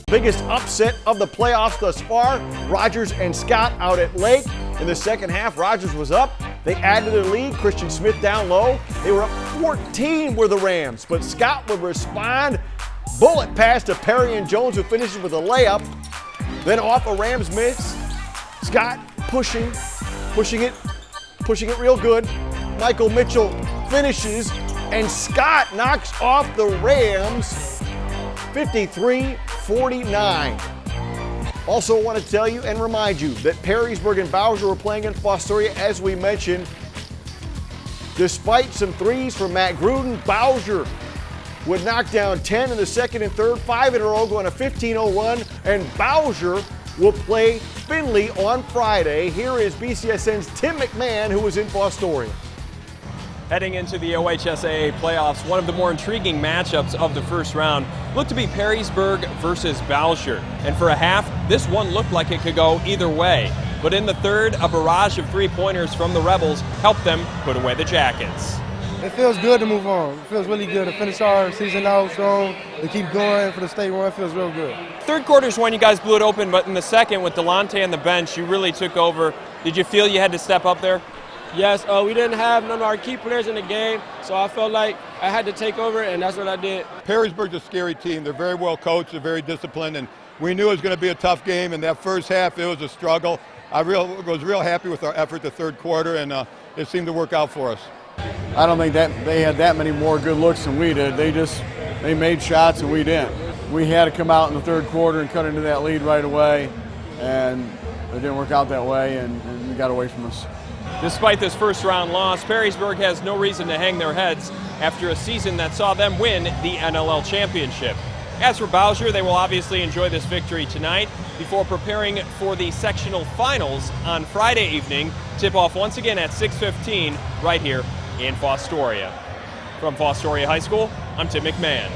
Biggest upset of the playoffs thus far, Rogers and Scott out at Lake. In the second half, Rogers was up. They added to the lead. Christian Smith down low. They were up 14 were the Rams, but Scott would respond. Bullet pass to Perry and Jones, who finishes with a layup. Then off a Rams miss. Scott pushing it real good. Michael Mitchell finishes, and Scott knocks off the Rams 53-49. Also want to tell you and remind you that Perrysburg and Bowsher were playing in Fostoria, as we mentioned. Despite some threes from Matt Gruden, Bowsher would knock down 10 in the second and third, 5 in a row, going a 15-0 run, and Bowsher will play Findlay on Friday. Here is BCSN's Tim McMahon, who was in Fostoria. Heading into the OHSAA playoffs, one of the more intriguing matchups of the first round looked to be Perrysburg versus Bowsher. And for a half, this one looked like it could go either way. But in the third, a barrage of three-pointers from the Rebels helped them put away the Jackets. It feels good to move on. It feels really good to finish our season out strong, to keep going for the state run. It feels real good. Third quarter's when you guys blew it open, but in the second, with Delonte on the bench, you really took over. Did you feel you had to step up there? Yes, we didn't have none of our key players in the game, so I felt like I had to take over, and that's what I did. Perrysburg's a scary team. They're very well coached, they're very disciplined, and we knew it was going to be a tough game. In that first half, it was a struggle. I was real happy with our effort the third quarter, and it seemed to work out for us. I don't think that they had that many more good looks than we did. They made shots and we didn't. We had to come out in the third quarter and cut into that lead right away, and it didn't work out that way, and it got away from us. Despite this first-round loss, Perrysburg has no reason to hang their heads after a season that saw them win the NLL championship. As for Bowsher, they will obviously enjoy this victory tonight before preparing for the sectional finals on Friday evening. Tip-off once again at 6:15 right here in Fostoria. From Fostoria High School, I'm Tim McMahon.